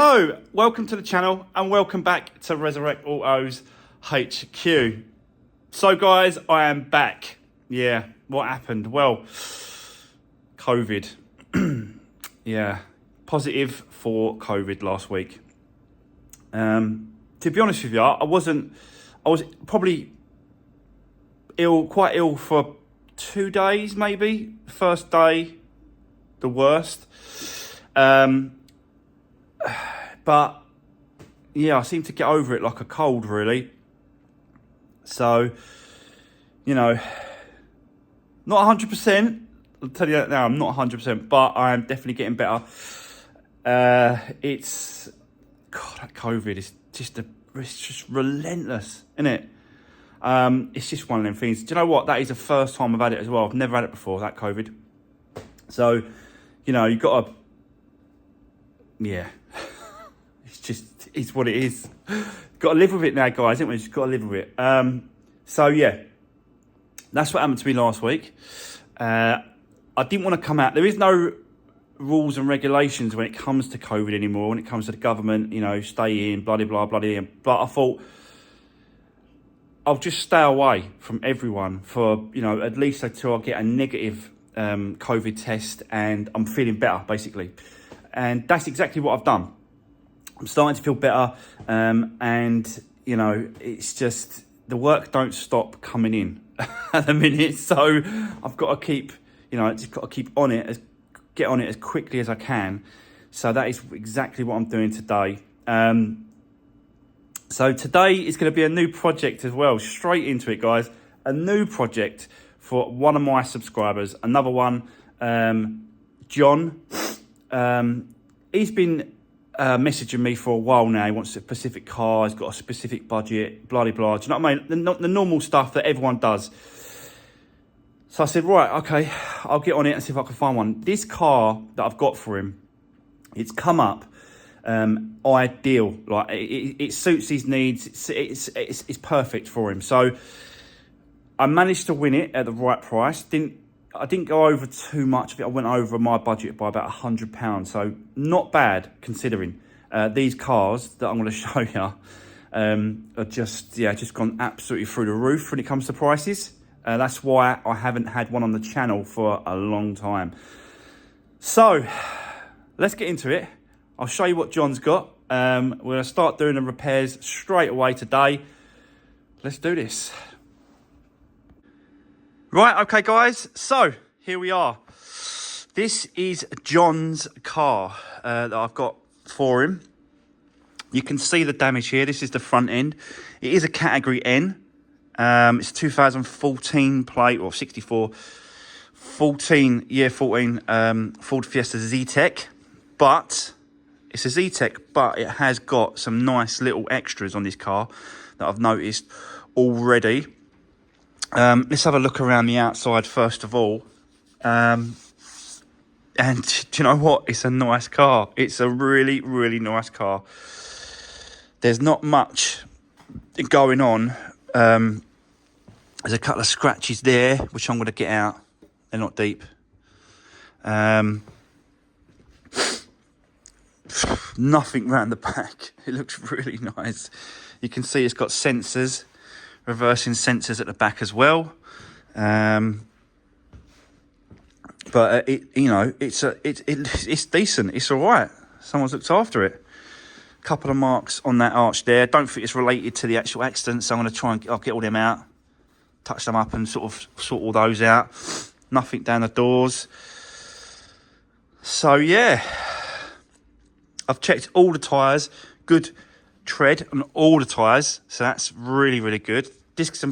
Hello, welcome to the channel and welcome back to Resurwreck Autos HQ. So guys, I am back. Yeah, what happened? Well, COVID. Yeah, positive for COVID last week. To be honest with you, I was probably quite ill for 2 days maybe. First day, the worst. But yeah, I seem to get over it like a cold, really. So, you know, not 100%. I'll tell you that now, I'm not 100%, but I am definitely getting better. God, that COVID is it's just relentless, isn't it? It's just one of them things. Do you know what? That is the first time I've had it as well. I've never had it before, that COVID. So, you know, you've got to, yeah. It's what it is. Got to live with it now, guys, haven't we? Just got to live with it. So yeah, that's what happened to me last week. I didn't want to come out. There is no rules and regulations when it comes to COVID anymore. When it comes to the government, you know, stay in, bloody blah, bloody. But I thought I'll just stay away from everyone for, you know, at least until I get a negative COVID test and I'm feeling better, basically. And that's exactly what I've done. I'm starting to feel better, and you know, it's just the work don't stop coming in at the minute. So I've got to keep, you know, just got to keep on it, get on it as quickly as I can. So that is exactly what I'm doing today. So today is going to be a new project as well. Straight into it, guys. A new project for one of my subscribers. Another one, John. He's been messaging me for a while now. He wants a specific car, he's got a specific budget, blah, blah, blah. Do you know what I mean? The normal stuff that everyone does. So I said, right, okay, I'll get on it and see if I can find one. This car that I've got for him, it's come up ideal. Like it suits his needs. It's perfect for him. So I managed to win it at the right price. I didn't go over too much of it. I went over my budget by about £100. So not bad considering. These cars that I'm going to show you are just gone absolutely through the roof when it comes to prices. That's why I haven't had one on the channel for a long time. So let's get into it. I'll show you what John's got. We're going to start doing the repairs straight away today. Let's do this. Right, okay, guys, so here we are. This is John's car that I've got for him. You can see the damage here. This is the front end. It is a category N. It's 2014 plate, or 64, 14 Ford Fiesta Z-Tech. But it's a Z-Tech, but it has got some nice little extras on this car that I've noticed already. Let's have a look around the outside first of all. And do you know what? It's a nice car. It's a really, really nice car. There's not much going on. There's a couple of scratches there, which I'm going to get out. They're not deep. Nothing around the back. It looks really nice. You can see it's got sensors. Reversing sensors at the back as well, but it's decent. It's all right. Someone's looked after it. Couple of marks on that arch there. Don't think it's related to the actual accident, so I'm going to try and I'll get all them out, touch them up, and sort all those out. Nothing down the doors. So yeah, I've checked all the tyres. Good tread on all the tyres, so that's really, really good. Discs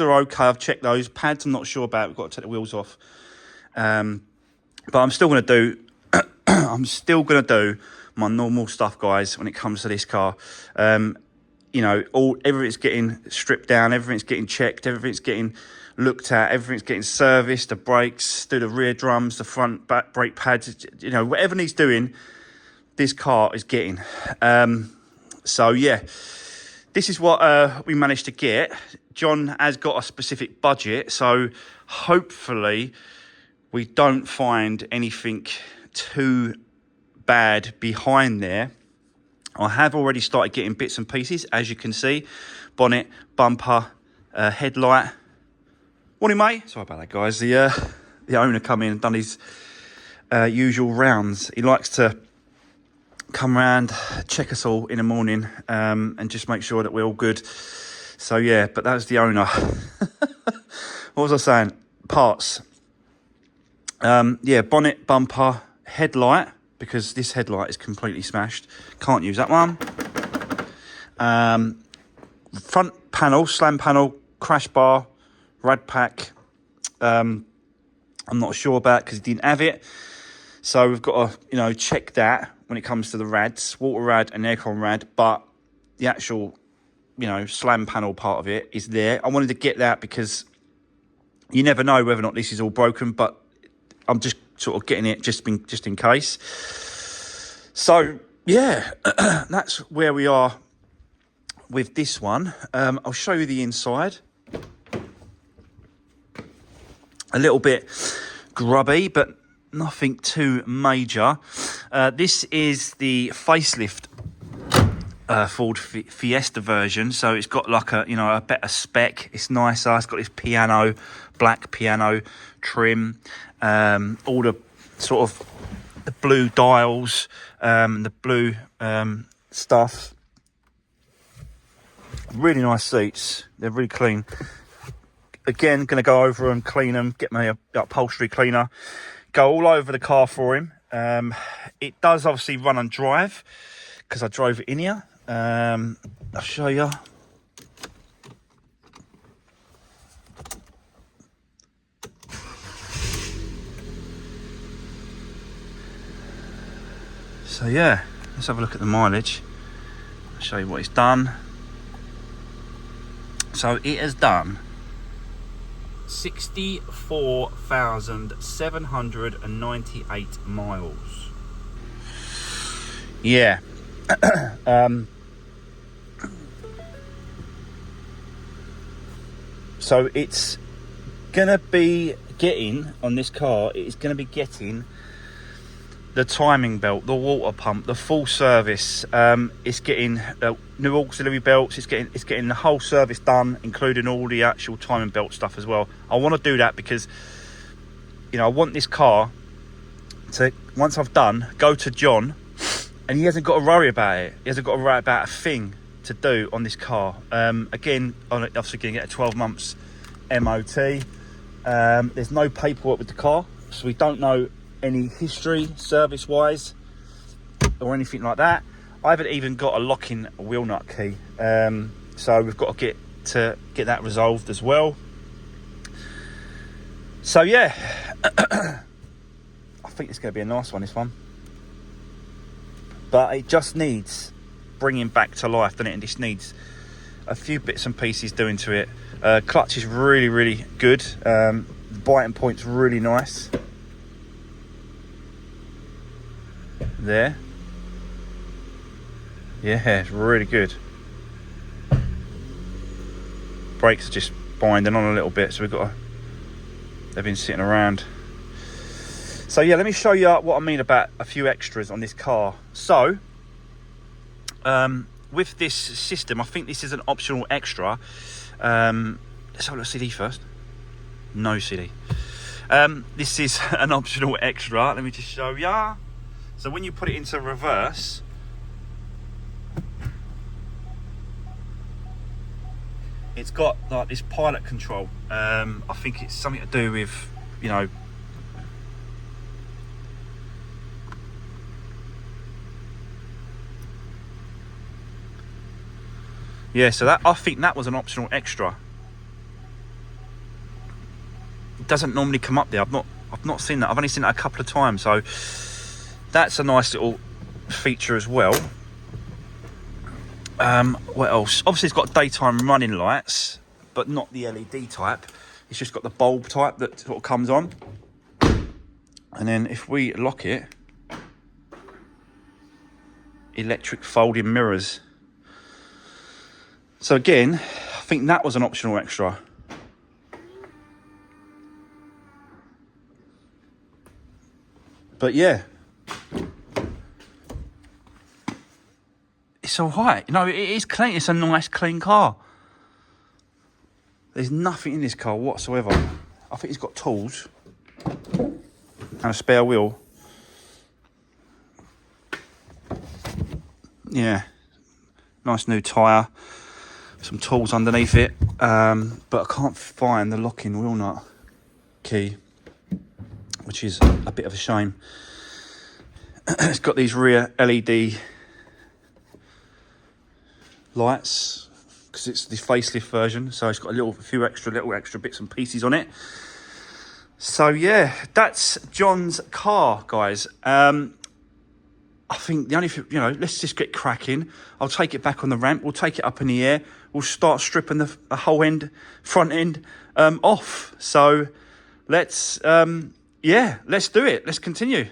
are okay. I've checked those. Pads I'm not sure about. We've got to take the wheels off, but I'm still going to do my normal stuff, guys, when it comes to this car. You know, everything's getting stripped down, everything's getting checked, everything's getting looked at, everything's getting serviced. The brakes, do the rear drums, the front back brake pads, you know, whatever needs doing, this car is getting. So yeah, this is what we managed to get. John has got a specific budget, so hopefully we don't find anything too bad behind there. I have already started getting bits and pieces, as you can see. Bonnet, bumper, headlight. Morning, mate. Sorry about that, guys. The owner come in and done his usual rounds. He likes to come around, check us all in the morning, and just make sure that we're all good. So yeah, but that was the owner. What was I saying? Parts. Yeah, bonnet, bumper, headlight, because this headlight is completely smashed. Can't use that one. Front panel, slam panel, crash bar, rad pack. I'm not sure about because he didn't have it. So we've got to, check that when it comes to the rads, water rad and aircon rad. But the actual, slam panel part of it is there. I wanted to get that because you never know whether or not this is all broken, but I'm just sort of getting it just in case. So yeah, that's where we are with this one. I'll show you the inside. A little bit grubby, but nothing too major. This is the facelift Ford Fiesta version, so it's got like a better spec. It's nicer. It's got this black piano trim, all the sort of the blue dials, the blue stuff. Really nice seats. They're really clean. Again, going to go over them, clean them, get my upholstery cleaner, go all over the car for him. It does obviously run and drive because I drove it in here. I'll show you. So yeah, let's have a look at the mileage. I'll show you what it's done. So it has done 64,798 miles. Yeah. So it's gonna be getting on this car. It's gonna be getting the timing belt, the water pump, the full service. It's getting new auxiliary belts. It's getting the whole service done, including all the actual timing belt stuff as well. I want to do that because I want this car to, once I've done, go to John, and he hasn't got to worry about it. He hasn't got to worry about a thing to do on this car. Again, I'm obviously going to get a 12 months MOT. There's no paperwork with the car, so we don't know any history service wise or anything like that. I haven't even got a locking wheel nut key, so we've got to get that resolved as well. So yeah, I think it's going to be a nice one, this one, but it just needs bringing back to life, doesn't it? And this needs a few bits and pieces doing to it. Clutch is really, really good. Biting point's really nice. There. Yeah, it's really good. Brakes are just binding on a little bit, so they've been sitting around. So yeah, let me show you what I mean about a few extras on this car. So with this system, I think this is an optional extra. Let's have a look at CD first. No CD. This is an optional extra. Let me just show you. So when you put it into reverse, it's got like this pilot control. I think it's something to do with, yeah, so I think that was an optional extra. It doesn't normally come up there. I've not seen that. I've only seen that a couple of times, so that's a nice little feature as well. What else? Obviously it's got daytime running lights, but not the LED type. It's just got the bulb type that sort of comes on. And then if we lock it, electric folding mirrors. So again, I think that was an optional extra. But yeah, it's all right. You know, it is clean. It's a nice, clean car. There's nothing in this car whatsoever. I think it's got tools and a spare wheel. Yeah, nice new tyre, some tools underneath it, but I can't find the locking wheel nut key, which is a bit of a shame. It's got these rear LED lights because it's the facelift version, so it's got a few extra bits and pieces on it. So yeah, that's John's car, guys. I think the only thing, you know, let's just get cracking. I'll take it back on the ramp. We'll take it up in the air. We'll start stripping the whole front end off. So let's do it. Let's continue.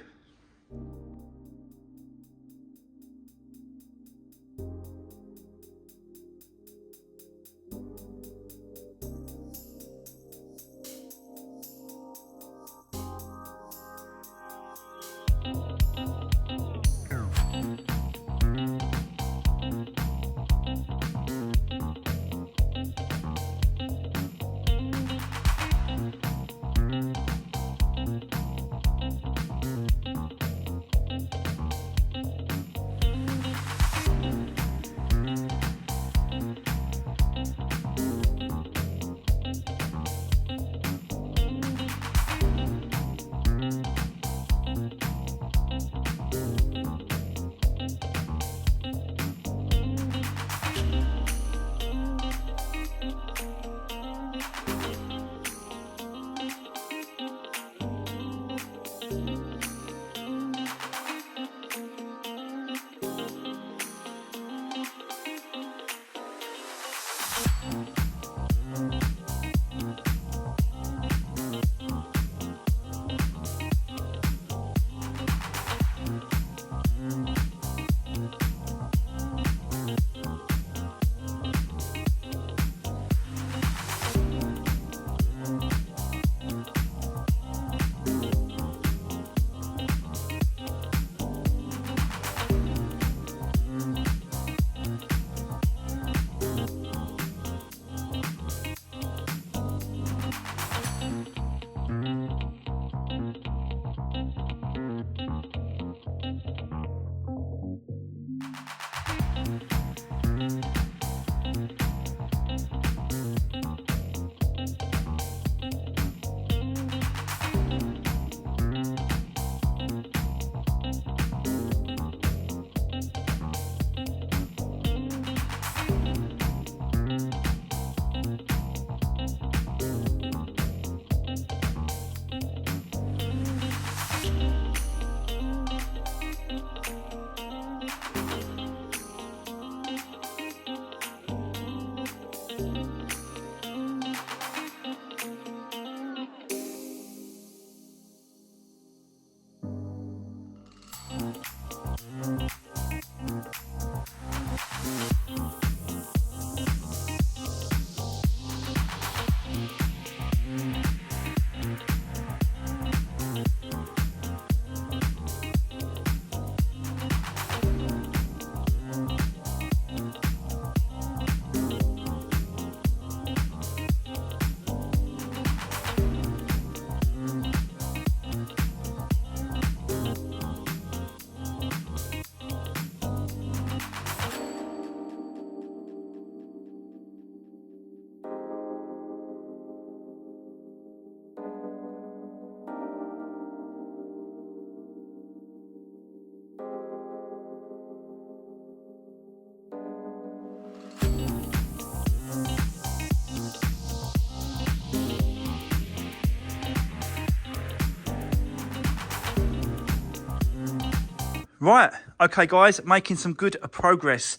Right, okay guys, making some good progress.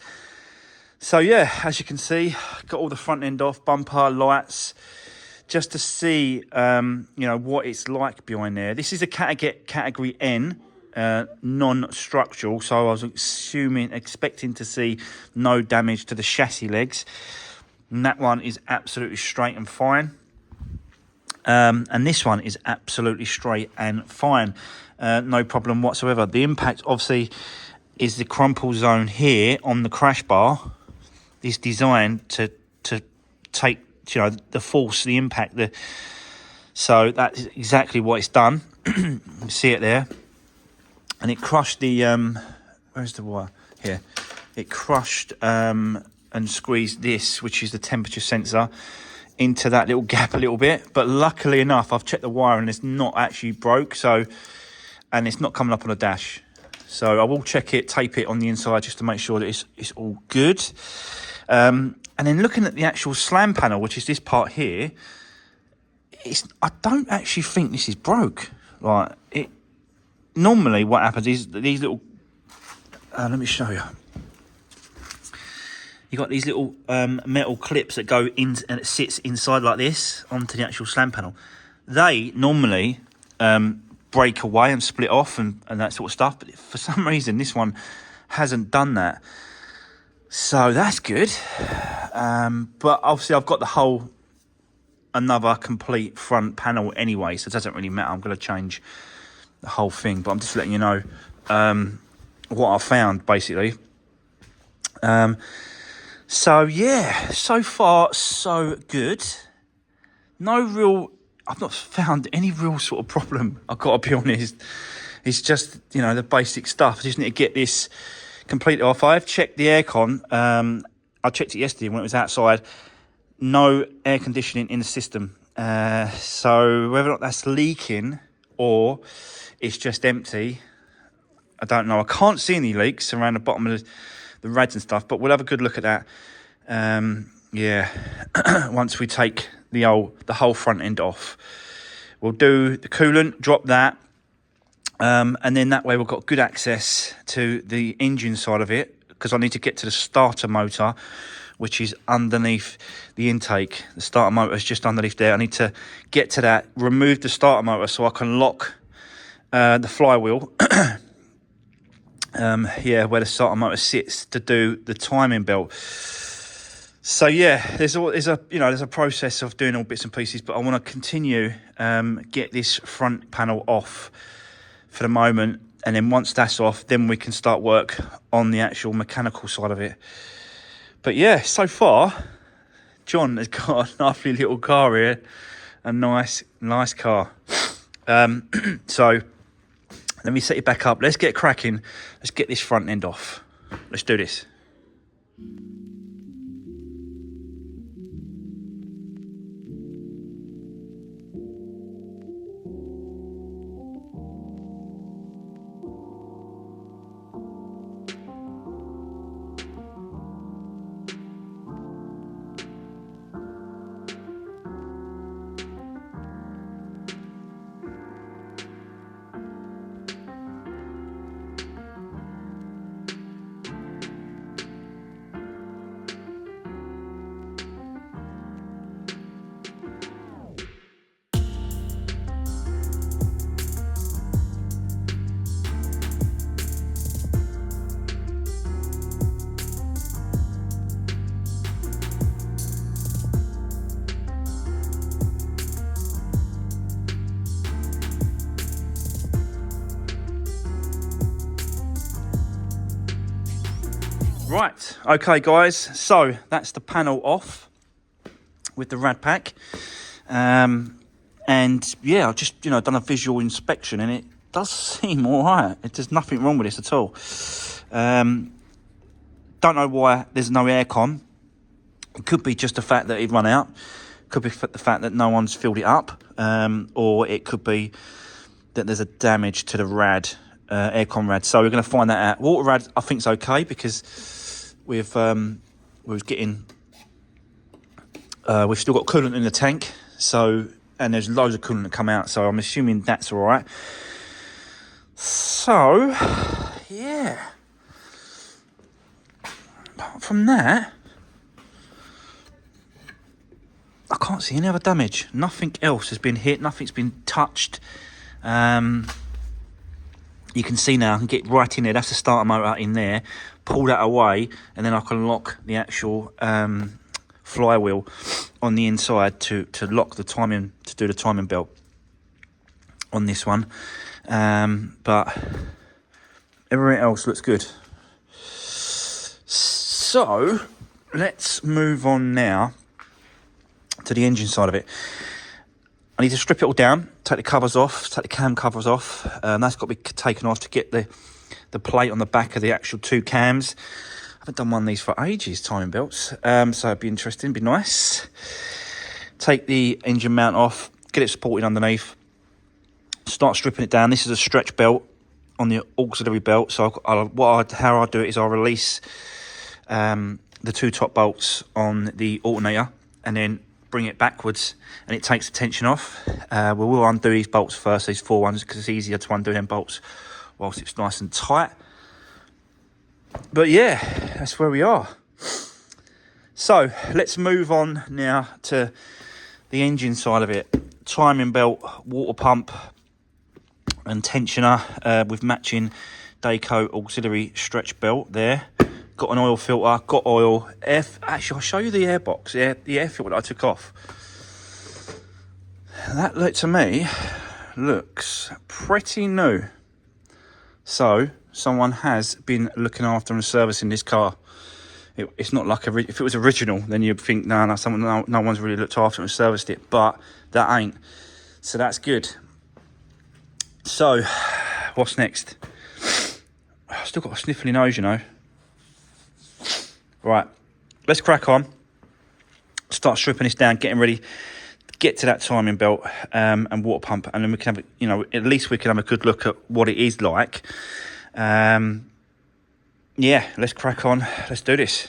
So yeah, as you can see, got all the front end off, bumper, lights, just to see, you know, what it's like behind there. This is a category N, non-structural, so I was expecting to see no damage to the chassis legs. And that one is absolutely straight and fine. And this one is absolutely straight and fine. No problem whatsoever. The impact, obviously, is the crumple zone here on the crash bar is designed to take, you know, the force, the impact. So that's exactly what it's done. You see it there. And it crushed the, where's the wire? Here. It crushed and squeezed this, which is the temperature sensor, into that little gap a little bit. But luckily enough, I've checked the wire and it's not actually broke. So, and it's not coming up on the dash. So I will check it, tape it on the inside just to make sure that it's all good. And then looking at the actual slam panel, which is this part here, I don't actually think this is broke. Like it. Normally, what happens is that these little. Let me show you. You got these little metal clips that go in, and it sits inside like this onto the actual slam panel. They normally break away and split off and that sort of stuff. But for some reason, this one hasn't done that. So that's good. But obviously, I've got the another complete front panel anyway, so it doesn't really matter. I'm going to change the whole thing, but I'm just letting you know what I found, basically. So yeah, so far so good. I've not found any real sort of problem, I've got to be honest. It's just, you know, the basic stuff. I just need to get this completely off. I've checked the aircon. I checked it yesterday when it was outside. No air conditioning in the system. So whether or not that's leaking or it's just empty, I don't know. I can't see any leaks around the bottom of the rads and stuff, but we'll have a good look at that. Yeah, once we take the whole front end off. We'll do the coolant, drop that, and then that way we've got good access to the engine side of it, because I need to get to the starter motor, which is underneath the intake. The starter motor is just underneath there. I need to get to that, remove the starter motor so I can lock the flywheel, yeah, where the starter motor sits, to do the timing belt. So yeah, there's a process of doing all bits and pieces, but I want to continue get this front panel off for the moment, and then once that's off, then we can start work on the actual mechanical side of it. But yeah, so far, John has got a lovely little car here, a nice car. So let me set it back up. Let's get cracking. Let's get this front end off. Let's do this. Right, okay guys, so that's the panel off with the rad pack, and yeah, I've just done a visual inspection, and it does seem all right. There's nothing wrong with this at all. Don't know why there's no aircon. It could be just the fact that it run out, could be the fact that no one's filled it up, or it could be that there's a damage to the rad, aircon rad. So we're going to find that out. Water rad I think is okay, because we've still got coolant in the tank, so, and there's loads of coolant that come out, so I'm assuming that's all right. So yeah, apart from that, I can't see any other damage. Nothing else has been hit, nothing's been touched. You can see now, I can get right in there. That's the starter motor in there. Pull that away, and then I can lock the actual flywheel on the inside to lock the timing, to do the timing belt on this one. But everything else looks good. So let's move on now to the engine side of it. I need to strip it all down, take the covers off, take the cam covers off. That's got to be taken off to get the plate on the back of the actual two cams. I haven't done one of these for ages, timing belts. So it'd be interesting, be nice. Take the engine mount off, get it supported underneath, start stripping it down. This is a stretch belt on the auxiliary belt. So how I do it is I release the two top bolts on the alternator and then bring it backwards, and it takes the tension off. We'll undo these bolts first, these 4 ones, because it's easier to undo them bolts whilst it's nice and tight. But yeah, that's where we are. So let's move on now to the engine side of it. Timing belt, water pump and tensioner with matching Dayco auxiliary stretch belt there. Got an oil filter, got oil. Actually, I'll show you the air box, the air filter that I took off. That, to me, looks pretty new. So, someone has been looking after and servicing this car. It's not like if it was original, then you'd think, no, one's really looked after and serviced it. But that ain't. So that's good. So, what's next? I've still got a sniffly nose, you know. Right, let's crack on. Start stripping this down, getting ready. Get to that timing belt and water pump, and then we can have, at least we can have a good look at what it is like. Yeah, let's crack on. Let's do this.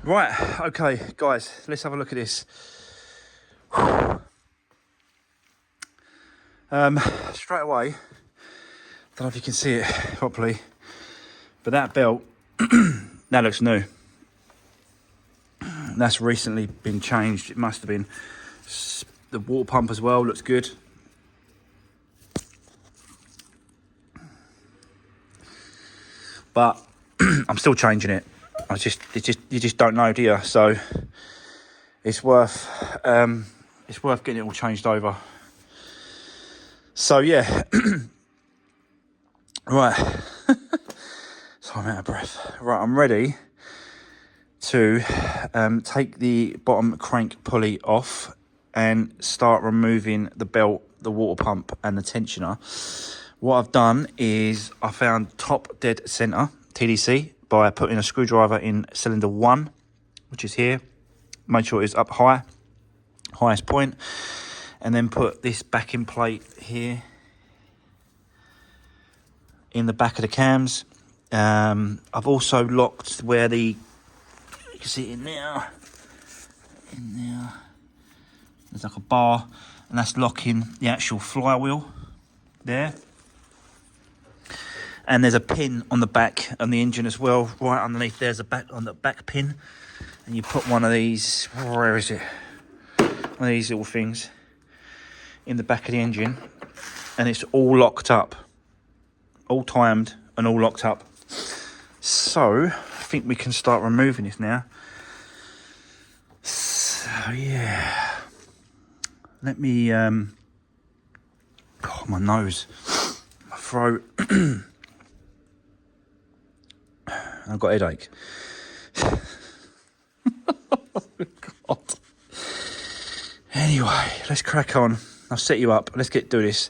Right, okay, guys, let's have a look at this. Straight away, don't know if you can see it properly, but that belt, that looks new. That's recently been changed. It must have been. The water pump as well looks good. But I'm still changing it. You just don't know, do you? So it's worth getting it all changed over. So yeah, right. So I'm out of breath. Right, I'm ready to take the bottom crank pulley off and start removing the belt, the water pump, and the tensioner. What I've done is I found top dead center TDC by putting a screwdriver in cylinder 1, which is here. Make sure it's up high, highest point, and then put this backing plate here in the back of the cams. I've also locked where you can see it in there. There's like a bar, and that's locking the actual flywheel there. And there's a pin on the back on the engine as well. Right underneath there's a back pin, and you put one of these. Where is it? One of these little things in the back of the engine, and it's all locked up, all timed and all locked up. So I think we can start removing this now. So yeah, let me. Oh, my nose, my throat. I've got a headache. Oh, God. Anyway, let's crack on. I'll set you up. Let's do this.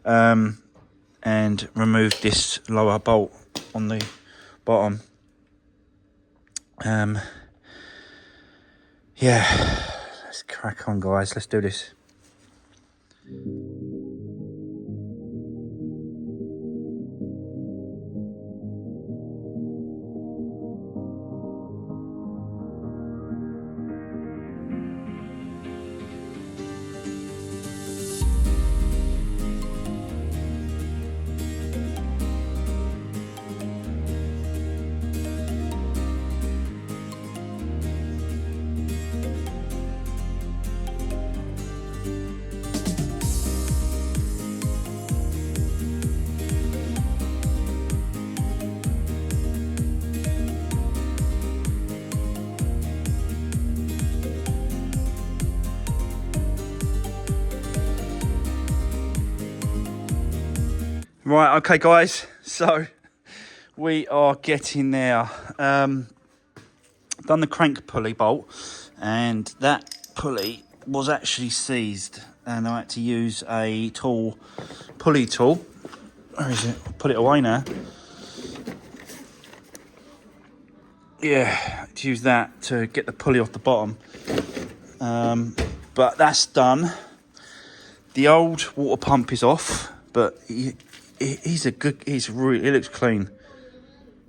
And remove this lower bolt on the bottom. Yeah, let's crack on, guys. Let's do this. Right, okay, guys, so we are getting there. Done the crank pulley bolt, and that pulley was actually seized, and I had to use a pulley tool. Where is it? I'll put it away now. Yeah, to use that to get the pulley off the bottom. But that's done. The old water pump is off, but it looks clean.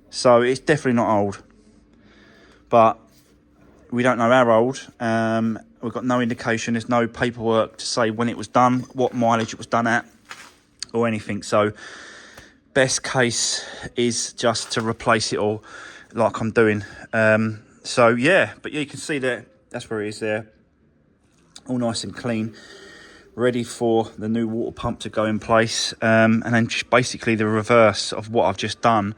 So it's definitely not old. But we don't know how old. We've got no indication. There's no paperwork to say when it was done, what mileage it was done at, or anything. So best case is just to replace it all, like I'm doing. So yeah, but you can see that that's where it is there, all nice and clean, ready for the new water pump to go in place, and then just basically the reverse of what I've just done.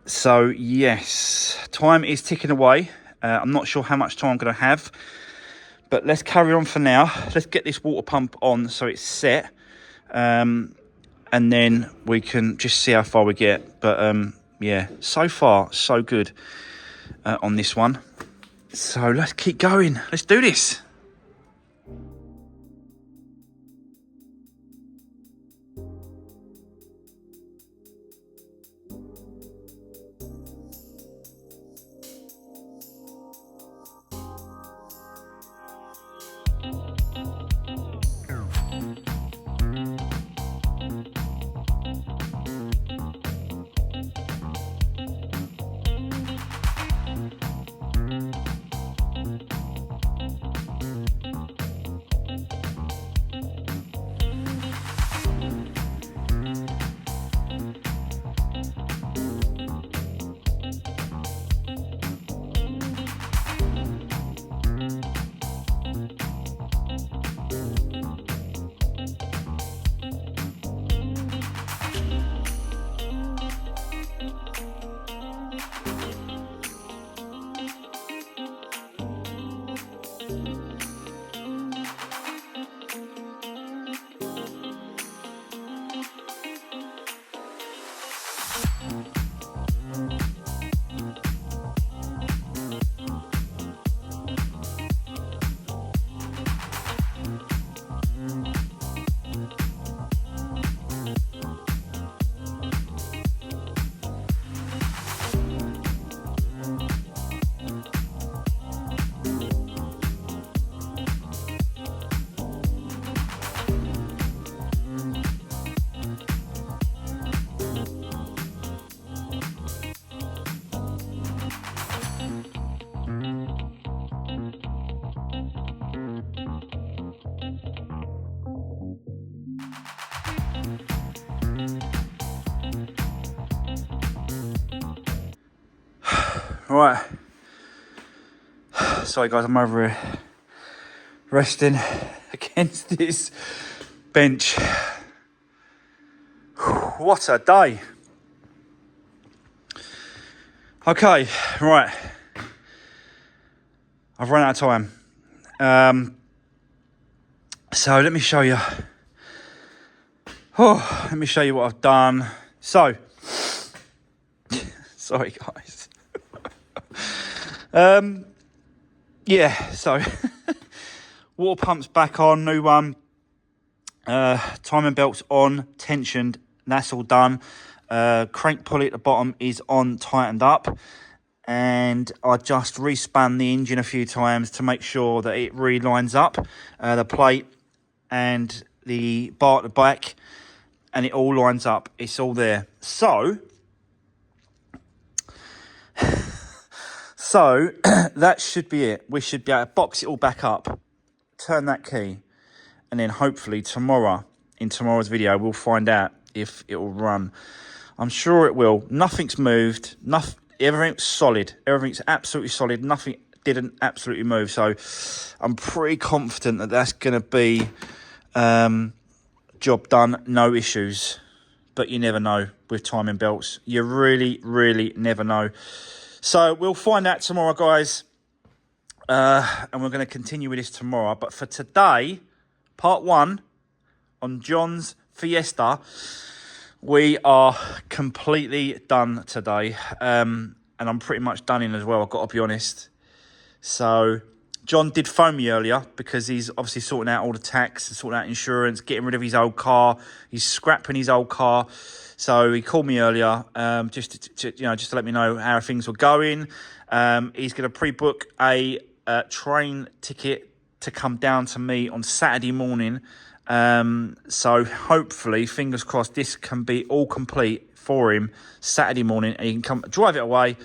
So yes, time is ticking away. I'm not sure how much time I'm going to have, but let's carry on for now. Let's get this water pump on so it's set, and then we can just see how far we get. But yeah, so far so good on this one. So let's keep going. Let's do this. Right. Sorry guys, I'm over here resting against this bench. What a day. Okay, right. I've run out of time. So let me show you. Oh, let me show you what I've done. So, sorry guys. Yeah, so water pump's back on, new one. Timing belt's on, tensioned, that's all done. Crank pulley at the bottom is on, tightened up. And I just respun the engine a few times to make sure that it really lines up. The plate and the bar at the back, and it all lines up. It's all there. So that should be it. We should be able to box it all back up, turn that key, and then hopefully tomorrow, in tomorrow's video, we'll find out if it will run. I'm sure it will. Nothing's moved. Everything's solid. Everything's absolutely solid. Nothing didn't absolutely move. So I'm pretty confident that that's going to be job done. No issues. But you never know with timing belts. You really, really never know. So we'll find out tomorrow, guys. And we're going to continue with this tomorrow. But for today, part 1 on John's Fiesta, we are completely done today. And I'm pretty much done in as well, I've got to be honest. So John did phone me earlier because he's obviously sorting out all the tax, sorting out insurance, getting rid of his old car. He's scrapping his old car. So he called me earlier just to let me know how things were going. He's going to pre-book a train ticket to come down to me on Saturday morning. So hopefully, fingers crossed, this can be all complete for him Saturday morning. And he can come drive it away.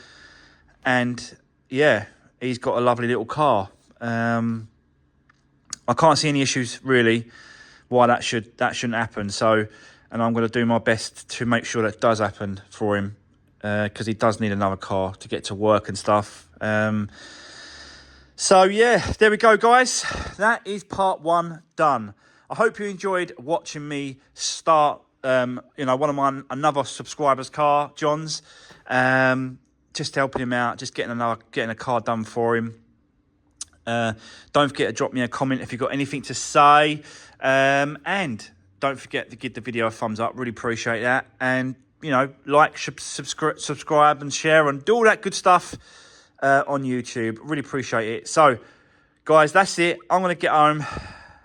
And yeah, he's got a lovely little car. I can't see any issues really why that shouldn't happen. So, and I'm going to do my best to make sure that does happen for him, because he does need another car to get to work and stuff. So yeah, there we go, guys. That is part 1 done. I hope you enjoyed watching me start, another subscriber's car, John's. Just helping him out, just getting a car done for him. Don't forget to drop me a comment if you've got anything to say. And don't forget to give the video a thumbs up. Really appreciate that. And, like, subscribe and share and do all that good stuff on YouTube. Really appreciate it. So, guys, that's it. I'm going to get home,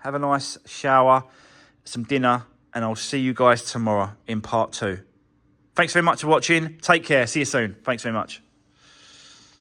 have a nice shower, some dinner, and I'll see you guys tomorrow in part 2. Thanks very much for watching. Take care. See you soon. Thanks very much.